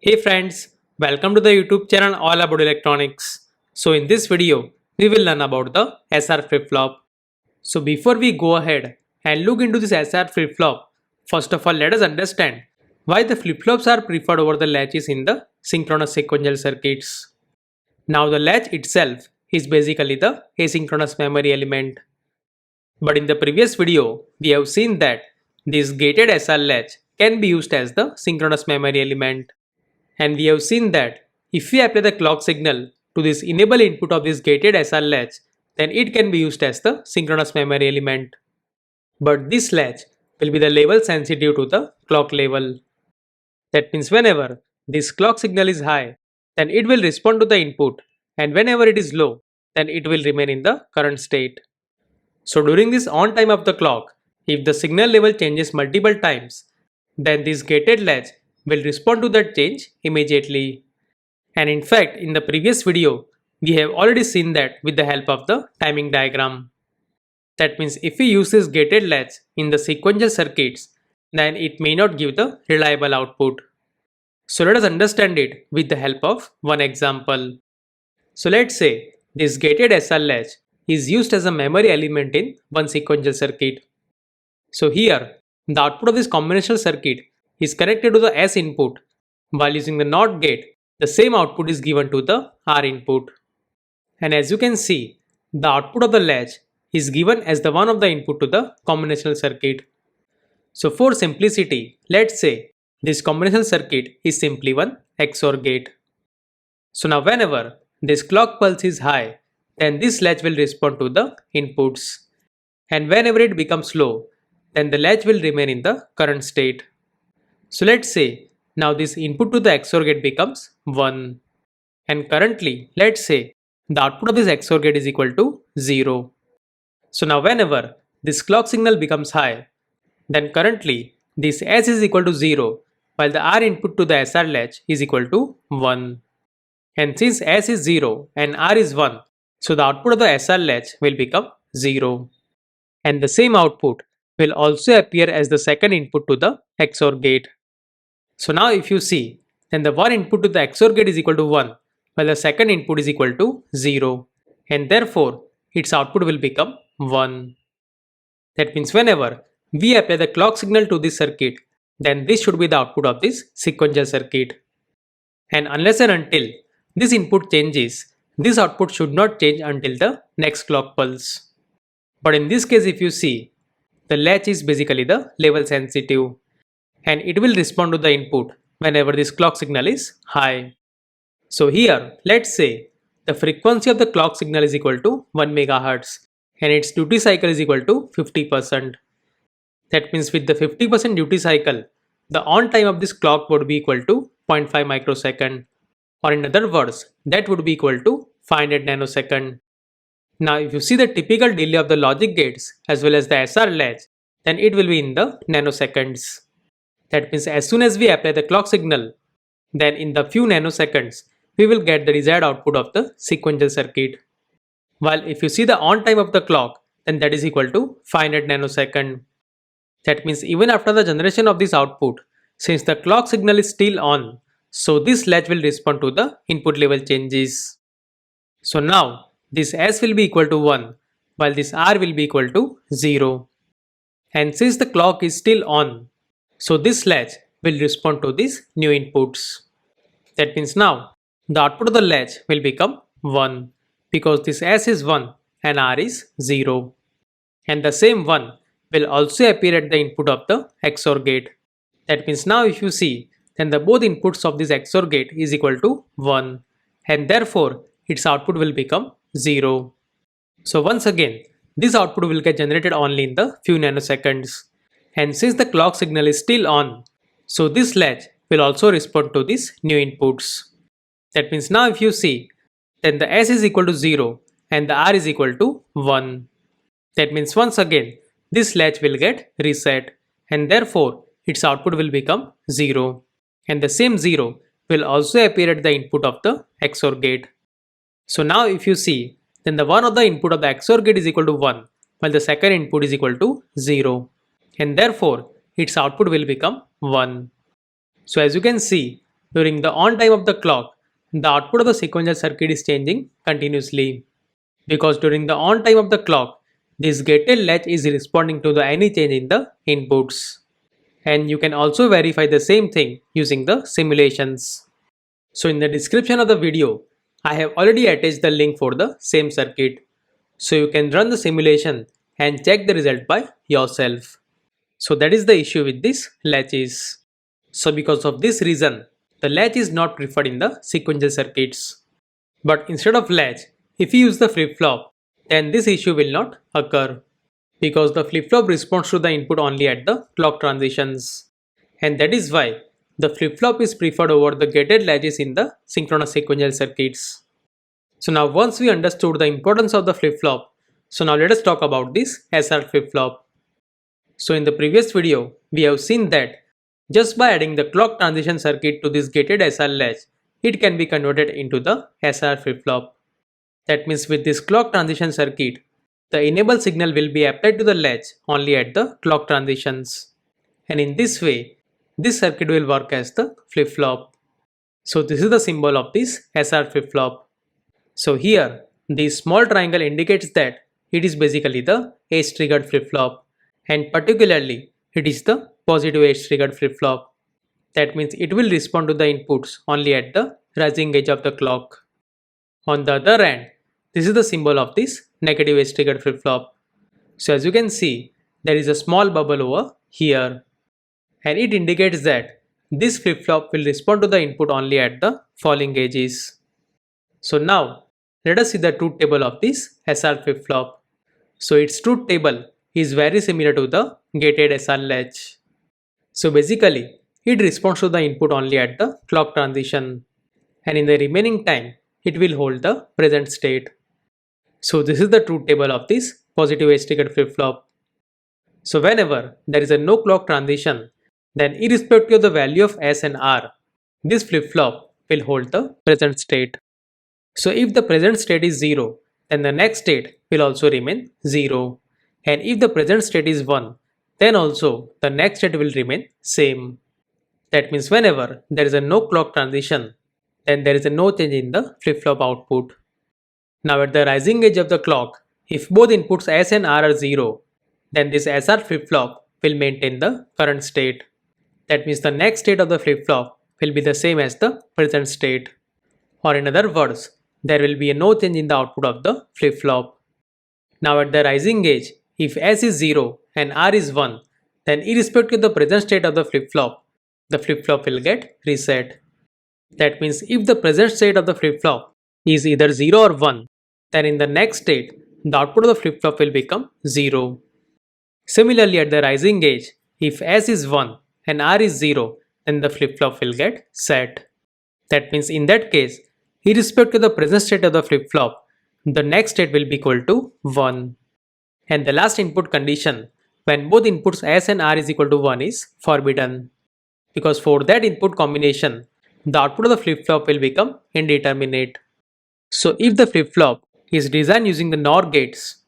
Hey friends, welcome to the YouTube channel all about electronics. So in this video, we will learn about the SR flip-flop. So before we go ahead and look into this SR flip-flop, first of all let us understand why the flip-flops are preferred over the latches in the synchronous sequential circuits. Now the latch itself is basically the asynchronous memory element. But in the previous video, we have seen that this gated SR latch can be used as the synchronous memory element. And we have seen that if we apply the clock signal to this enable input of this gated SR latch, then it can be used as the synchronous memory element. But this latch will be the level sensitive to the clock level. That means whenever this clock signal is high, then it will respond to the input, and whenever it is low, then it will remain in the current state. So during this on time of the clock, if the signal level changes multiple times, then this gated latch will respond to that change immediately. And in fact, in the previous video, we have already seen that with the help of the timing diagram. That means if we use this gated latch in the sequential circuits, then it may not give the reliable output. So let us understand it with the help of one example. So let's say this gated SR latch is used as a memory element in one sequential circuit. So here, the output of this combinational circuit is connected to the S input, while using the NOT gate, the same output is given to the R input. And as you can see, the output of the latch is given as the one of the input to the combinational circuit. So for simplicity, let's say this combinational circuit is simply one XOR gate. So now whenever this clock pulse is high, then this latch will respond to the inputs. And whenever it becomes low, then the latch will remain in the current state. So let's say now this input to the XOR gate becomes 1. And currently, let's say the output of this XOR gate is equal to 0. So now whenever this clock signal becomes high, then currently this S is equal to 0 while the R input to the SR latch is equal to 1. And since S is 0 and R is 1, so the output of the SR latch will become 0. And the same output will also appear as the second input to the XOR gate. So now if you see, then the one input to the XOR gate is equal to 1 while the second input is equal to 0, and therefore its output will become 1. That means whenever we apply the clock signal to this circuit, then this should be the output of this sequential circuit. And unless and until this input changes, this output should not change until the next clock pulse. But in this case if you see, the latch is basically the level sensitive, and it will respond to the input whenever this clock signal is high. So here, let's say the frequency of the clock signal is equal to 1 MHz and its duty cycle is equal to 50%. That means with the 50% duty cycle, the on time of this clock would be equal to 0.5 microsecond, or in other words, that would be equal to 500 nanosecond. Now if you see the typical delay of the logic gates as well as the SR latch, then it will be in the nanoseconds. That means as soon as we apply the clock signal, then in the few nanoseconds, we will get the desired output of the sequential circuit. While if you see the on time of the clock, then that is equal to 500 nanosecond. That means even after the generation of this output, since the clock signal is still on, so this latch will respond to the input level changes. So now this S will be equal to 1 while this R will be equal to 0. And since the clock is still on, so this latch will respond to these new inputs. That means now the output of the latch will become 1 because this S is 1 and R is 0. And the same 1 will also appear at the input of the XOR gate. That means now if you see, then the both inputs of this XOR gate is equal to 1, and therefore its output will become 0. So once again, this output will get generated only in the few nanoseconds. And since the clock signal is still on, so this latch will also respond to these new inputs. That means now if you see, then the S is equal to 0 and the R is equal to 1. That means once again, this latch will get reset, and therefore its output will become 0. And the same 0 will also appear at the input of the XOR gate. So now if you see, then the one of the input of the XOR gate is equal to 1 while the second input is equal to 0, and therefore its output will become 1. So as you can see, during the on time of the clock, the output of the sequential circuit is changing continuously. Because during the on time of the clock, this gated latch is responding to the any change in the inputs. And you can also verify the same thing using the simulations. So in the description of the video, I have already attached the link for the same circuit. So you can run the simulation and check the result by yourself. So that is the issue with this latches. So because of this reason, the latch is not preferred in the sequential circuits. But instead of latch, if you use the flip-flop, then this issue will not occur. Because the flip-flop responds to the input only at the clock transitions. And that is why the flip-flop is preferred over the gated latches in the synchronous sequential circuits. So now once we understood the importance of the flip-flop, so now let us talk about this SR flip-flop. So in the previous video, we have seen that just by adding the clock transition circuit to this gated SR latch, it can be converted into the SR flip-flop. That means with this clock transition circuit, the enable signal will be applied to the latch only at the clock transitions. And in this way, this circuit will work as the flip-flop. So this is the symbol of this SR flip-flop. So here, this small triangle indicates that it is basically the edge triggered flip-flop, and particularly it is the positive edge triggered flip-flop. That means it will respond to the inputs only at the rising edge of the clock. On the other hand, this is the symbol of this negative edge triggered flip-flop. So as you can see, there is a small bubble over here, and it indicates that this flip-flop will respond to the input only at the falling edges. So now, let us see the truth table of this SR flip-flop. So its truth table is very similar to the gated SR latch. So basically, it responds to the input only at the clock transition, and in the remaining time, it will hold the present state. So this is the truth table of this positive edge triggered flip-flop. So whenever there is a no clock transition, then irrespective of the value of S and R, this flip-flop will hold the present state. So if the present state is 0, then the next state will also remain 0. And if the present state is 1, then also the next state will remain same. That means whenever there is a no clock transition, then there is a no change in the flip-flop output. Now at the rising edge of the clock, if both inputs S and R are 0, then this SR flip-flop will maintain the current state. That means the next state of the flip-flop will be the same as the present state. Or in other words, there will be a no change in the output of the flip-flop. Now at the rising edge, if S is 0 and R is 1, then irrespective of the present state of the flip-flop will get reset. That means if the present state of the flip-flop is either 0 or 1, then in the next state, the output of the flip-flop will become 0. Similarly at the rising edge, if S is 1 and R is 0, then the flip-flop will get set. That means in that case, irrespective of the present state of the flip-flop, the next state will be equal to 1. And the last input condition, when both inputs S and R is equal to 1 is forbidden. Because for that input combination, the output of the flip-flop will become indeterminate. So if the flip-flop is designed using the NOR gates,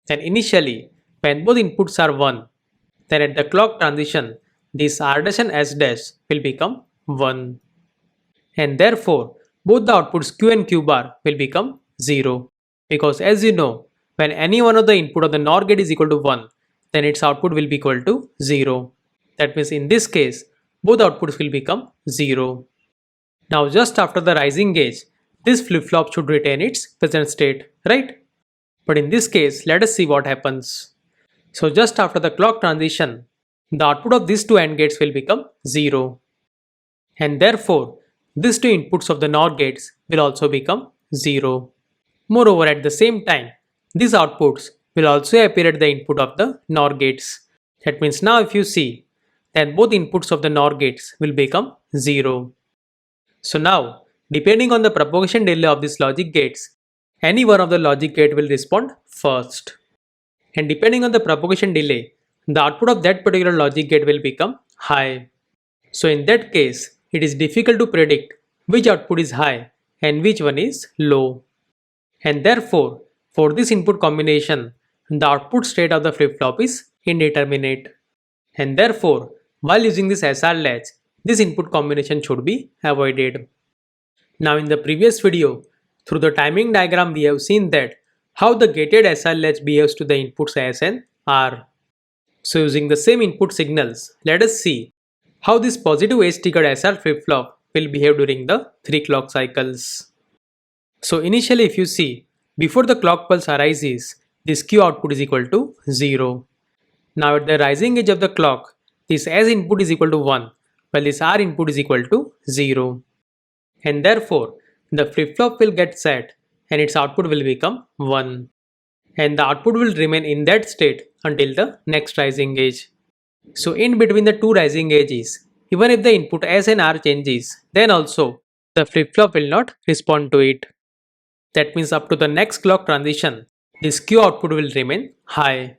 then initially when both inputs are 1, then at the clock transition, this R dash and S dash will become 1. And therefore, both the outputs Q and Q bar will become 0. Because as you know, when any one of the input of the NOR gate is equal to 1, then its output will be equal to 0. That means in this case, both outputs will become 0. Now just after the rising edge, this flip-flop should retain its present state, right? But in this case, let us see what happens. So just after the clock transition, the output of these two AND gates will become 0. And therefore, these two inputs of the NOR gates will also become 0. Moreover, at the same time, these outputs will also appear at the input of the NOR gates. That means now if you see, then both inputs of the NOR gates will become 0. So now, depending on the propagation delay of these logic gates, any one of the logic gate will respond first. And depending on the propagation delay, the output of that particular logic gate will become high. So in that case, it is difficult to predict which output is high and which one is low. And therefore, for this input combination, the output state of the flip-flop is indeterminate. And therefore, while using this SR latch, this input combination should be avoided. Now in the previous video, through the timing diagram we have seen that how the gated SR latch behaves to the inputs S and R. So using the same input signals, let us see how this positive age triggered SR flip-flop will behave during the 3 clock cycles. So initially if you see, before the clock pulse arises, this Q output is equal to 0. Now at the rising edge of the clock, this S input is equal to 1, while this R input is equal to 0. And therefore, the flip-flop will get set and its output will become 1. And the output will remain in that state until the next rising edge. So in between the two rising edges, even if the input S and R changes, then also the flip-flop will not respond to it. That means up to the next clock transition, this Q output will remain high.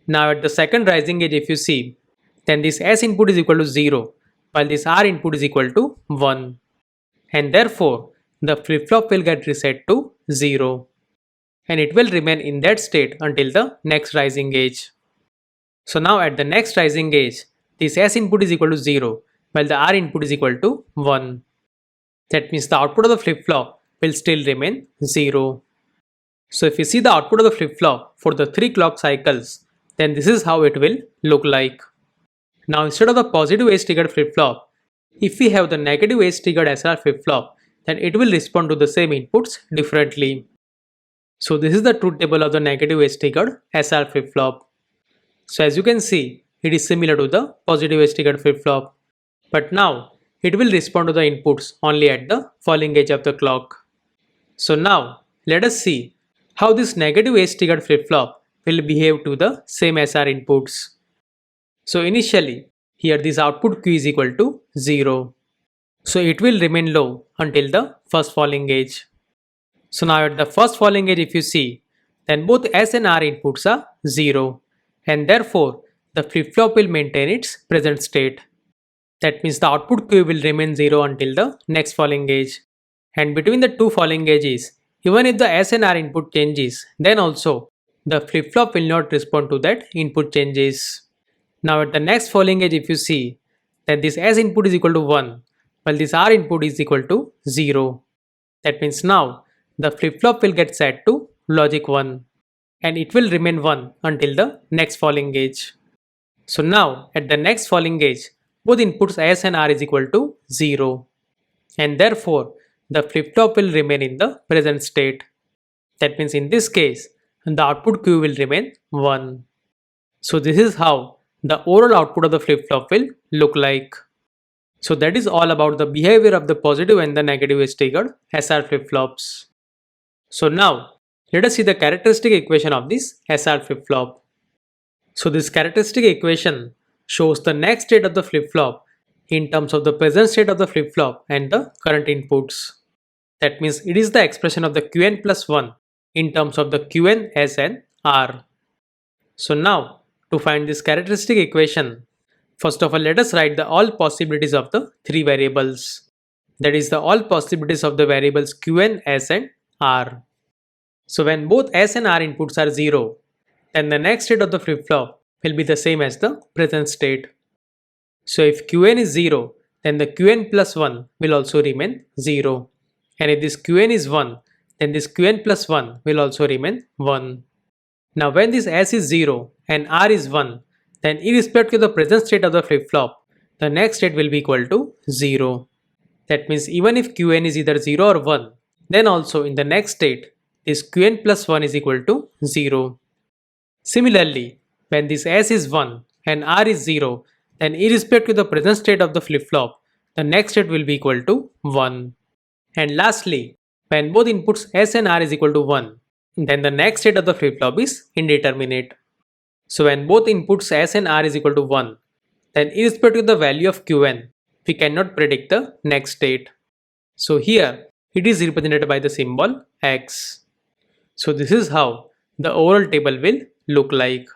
Now at the second rising edge if you see, then this S input is equal to 0, while this R input is equal to 1. And therefore, the flip-flop will get reset to 0. And it will remain in that state until the next rising edge. So now at the next rising edge, this S input is equal to 0, while the R input is equal to 1. That means the output of the flip-flop will still remain 0. So if you see the output of the flip-flop for the 3 clock cycles, then this is how it will look like. Now instead of the positive age triggered flip-flop, if we have the negative age triggered SR flip-flop, then it will respond to the same inputs differently. So this is the truth table of the negative age triggered SR flip-flop. So as you can see, it is similar to the positive age triggered flip-flop. But now, it will respond to the inputs only at the falling edge of the clock. So now, let us see how this negative age triggered flip-flop will behave to the same SR inputs. So initially, here this output Q is equal to 0. So it will remain low until the first falling edge. So now at the first falling edge if you see, then both S and R inputs are 0. And therefore, the flip-flop will maintain its present state. That means the output Q will remain 0 until the next falling edge. And between the two falling edges, even if the S and R input changes, then also the flip-flop will not respond to that input changes. Now at the next falling edge if you see, then this S input is equal to 1, while this R input is equal to 0. That means now the flip-flop will get set to logic 1 and it will remain 1 until the next falling edge. So now at the next falling edge, both inputs S and R is equal to 0 and therefore the flip-flop will remain in the present state. That means in this case, the output Q will remain 1. So this is how the overall output of the flip-flop will look like. So that is all about the behavior of the positive and the negative age triggered SR flip-flops. So now, let us see the characteristic equation of this SR flip-flop. So this characteristic equation shows the next state of the flip-flop in terms of the present state of the flip-flop and the current inputs. That means it is the expression of the Qn plus 1 in terms of the Qn, S and R. So now, to find this characteristic equation, first of all let us write the all possibilities of the three variables. That is the all possibilities of the variables Qn, S and R. So when both S and R inputs are 0, then the next state of the flip-flop will be the same as the present state. So if Qn is 0, then the Qn plus 1 will also remain 0. And if this Qn is 1, then this Qn plus 1 will also remain 1. Now when this S is 0 and R is 1, then irrespective of the present state of the flip-flop, the next state will be equal to 0. That means even if Qn is either 0 or 1, then also in the next state, this Qn plus 1 is equal to 0. Similarly, when this S is 1 and R is 0, then irrespective of the present state of the flip-flop, the next state will be equal to 1. And lastly, when both inputs S and R is equal to 1, then the next state of the flip-flop is indeterminate. So when both inputs S and R is equal to 1, then irrespective of the value of Qn, we cannot predict the next state. So here, it is represented by the symbol X. So this is how the overall table will look like.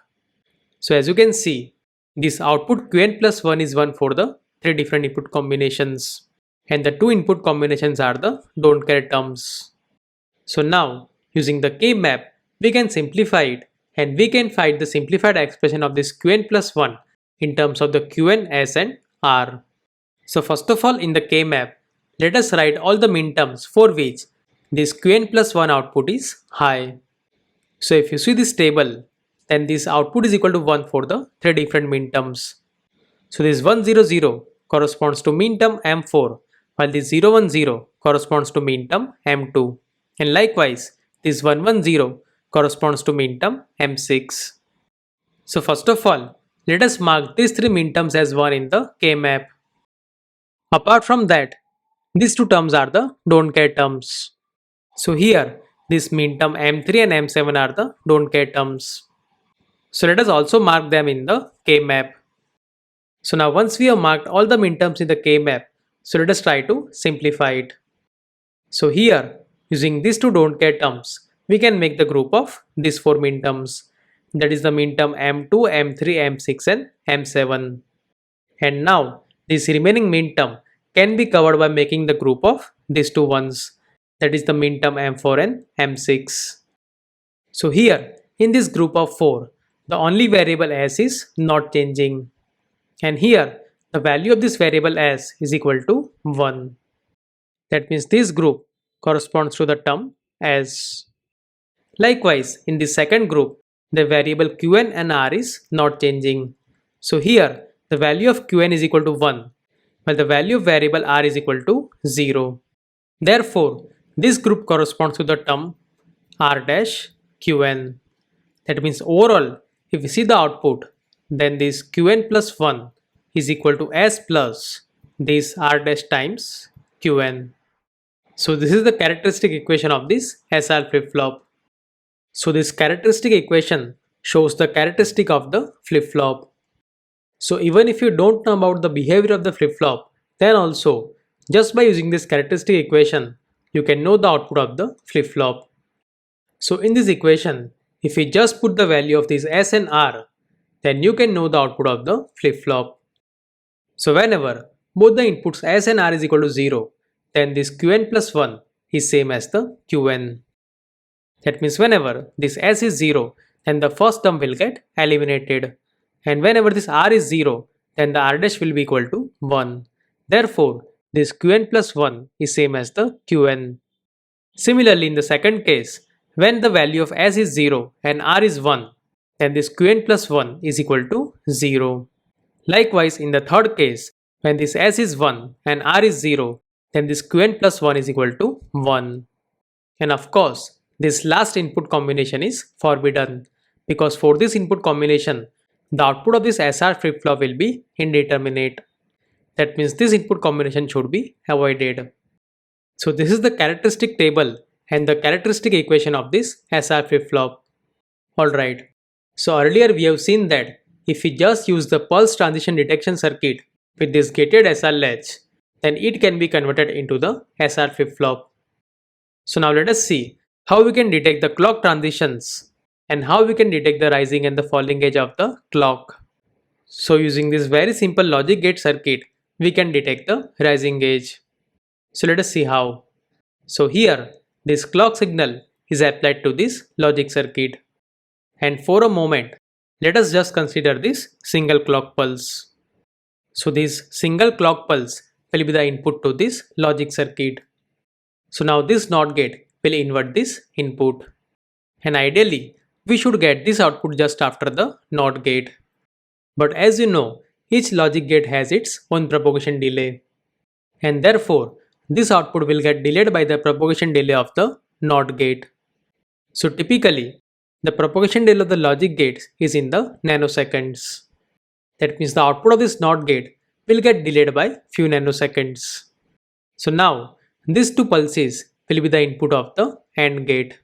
So as you can see, this output Qn plus 1 is 1 for the 3 different input combinations. And the 2 input combinations are the don't care terms. So now, using the K map, we can simplify it and we can find the simplified expression of this Qn plus 1 in terms of the Qn, S and R. So first of all, in the K map, let us write all the minterms for which this Qn plus 1 output is high. So if you see this table, then this output is equal to 1 for the three different minterms. So this 100 corresponds to minterm M4, while this 010 corresponds to minterm M2. And likewise, this 110 corresponds to minterm M6. So first of all, let us mark these three minterms as 1 in the K map. Apart from that, these two terms are the don't care terms. So here, this minterm M3 and M7 are the don't care terms. So let us also mark them in the K map. So now once we have marked all the minterms in the K map, so let us try to simplify it. So here, using these two don't care terms, we can make the group of these four minterms. That is the minterm M2, M3, M6 and M7. And now, this remaining minterm can be covered by making the group of these two ones. That is the minterm M4 and M6. So here, in this group of 4, the only variable s is not changing. And here, the value of this variable s is equal to 1. That means this group corresponds to the term s. Likewise, in the second group, the variable qn and r is not changing. So here, the value of qn is equal to 1, while the value of variable r is equal to 0. Therefore, this group corresponds to the term r dash qn. That means overall, if we see the output, then this qn plus 1 is equal to s plus this r dash times qn. So this is the characteristic equation of this SR flip-flop. So this characteristic equation shows the characteristic of the flip-flop. So even if you don't know about the behavior of the flip-flop, then also just by using this characteristic equation, you can know the output of the flip-flop. So in this equation, if we just put the value of this S and R, then you can know the output of the flip-flop. So whenever both the inputs S and R is equal to 0, then this Qn plus 1 is same as the Qn. That means whenever this S is 0, then the first term will get eliminated. And whenever this R is 0, then the R dash will be equal to 1. Therefore, this Qn plus 1 is same as the Qn. Similarly, in the second case, when the value of S is 0 and R is 1, then this Qn plus 1 is equal to 0. Likewise, in the third case, when this S is 1 and R is 0, then this Qn plus 1 is equal to 1. And of course, this last input combination is forbidden, because for this input combination, the output of this SR flip-flop will be indeterminate. That means this input combination should be avoided. So this is the characteristic table and the characteristic equation of this SR flip-flop. Alright, so earlier we have seen that if we just use the pulse transition detection circuit with this gated SR latch, then it can be converted into the SR flip-flop. So now let us see how we can detect the clock transitions and how we can detect the rising and the falling edge of the clock. So using this very simple logic gate circuit, we can detect the rising edge. So let us see how. So here, this clock signal is applied to this logic circuit. And for a moment, let us just consider this single clock pulse. So this single clock pulse will be the input to this logic circuit. So now this NOT gate will invert this input. And ideally, we should get this output just after the NOT gate. But as you know, each logic gate has its own propagation delay. And therefore, this output will get delayed by the propagation delay of the NOT gate. So typically, the propagation delay of the logic gates is in the nanoseconds. That means the output of this NOT gate will get delayed by few nanoseconds. So now, these two pulses will be the input of the AND gate.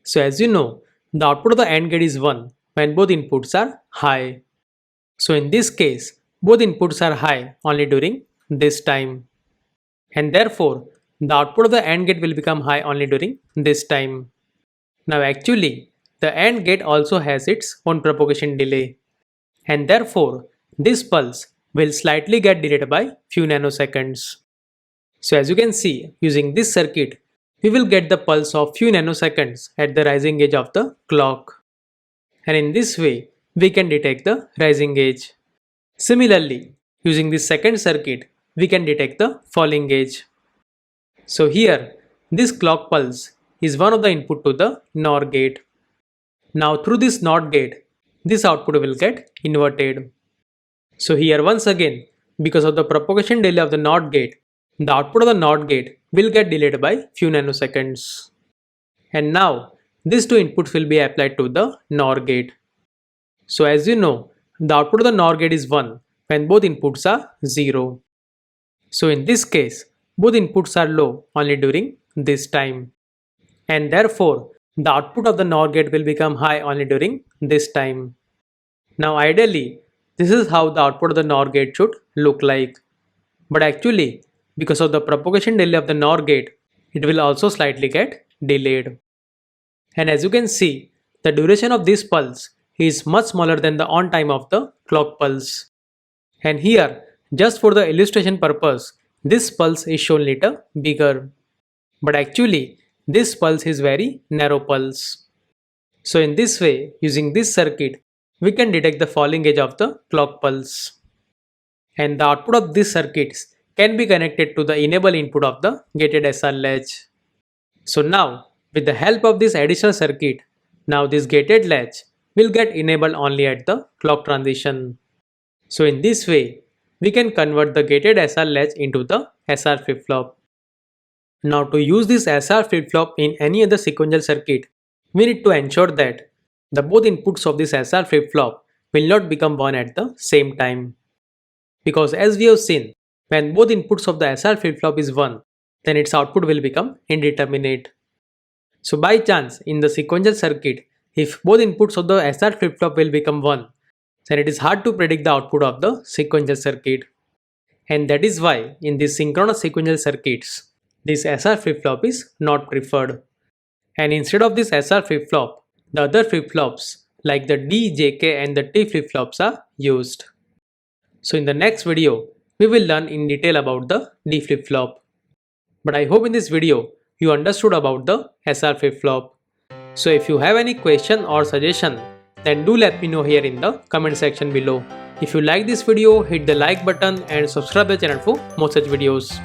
So as you know, the output of the AND gate is 1 when both inputs are high. So in this case, both inputs are high only during this time. And therefore, the output of the AND gate will become high only during this time. Now actually, the AND gate also has its own propagation delay. And therefore, this pulse will slightly get delayed by few nanoseconds. So as you can see, using this circuit, we will get the pulse of few nanoseconds at the rising edge of the clock. And in this way, we can detect the rising edge. Similarly, using this second circuit, we can detect the falling edge. So here, this clock pulse is one of the input to the NOR gate. Now through this NOT gate, this output will get inverted. So here once again, because of the propagation delay of the NOT gate, the output of the NOT gate will get delayed by few nanoseconds. And now, these two inputs will be applied to the NOR gate. So as you know, the output of the NOR gate is 1 when both inputs are 0. So in this case, both inputs are low only during this time. And therefore, the output of the NOR gate will become high only during this time. Now ideally, this is how the output of the NOR gate should look like. But actually, because of the propagation delay of the NOR gate, it will also slightly get delayed. And as you can see, the duration of this pulse is much smaller than the on time of the clock pulse. And here, just for the illustration purpose, this pulse is shown little bigger. But actually, this pulse is very narrow pulse. So in this way, using this circuit, we can detect the falling edge of the clock pulse. And the output of these circuits can be connected to the enable input of the gated SR latch. So now, with the help of this additional circuit, now this gated latch will get enabled only at the clock transition. So in this way, we can convert the gated SR latch into the SR flip-flop. Now to use this SR flip-flop in any other sequential circuit, we need to ensure that the both inputs of this SR flip-flop will not become 1 at the same time. Because as we have seen, when both inputs of the SR flip-flop is 1, then its output will become indeterminate. So by chance, in the sequential circuit, if both inputs of the SR flip-flop will become 1, then it is hard to predict the output of the sequential circuit. And that is why in these synchronous sequential circuits, this SR flip-flop is not preferred. And instead of this SR flip-flop, the other flip-flops like the D, JK and the T flip-flops are used. So in the next video, we will learn in detail about the D flip-flop. But I hope in this video, you understood about the SR flip-flop. So if you have any question or suggestion, then do let me know here in the comment section below. If you like this video, hit the like button and subscribe the channel for more such videos.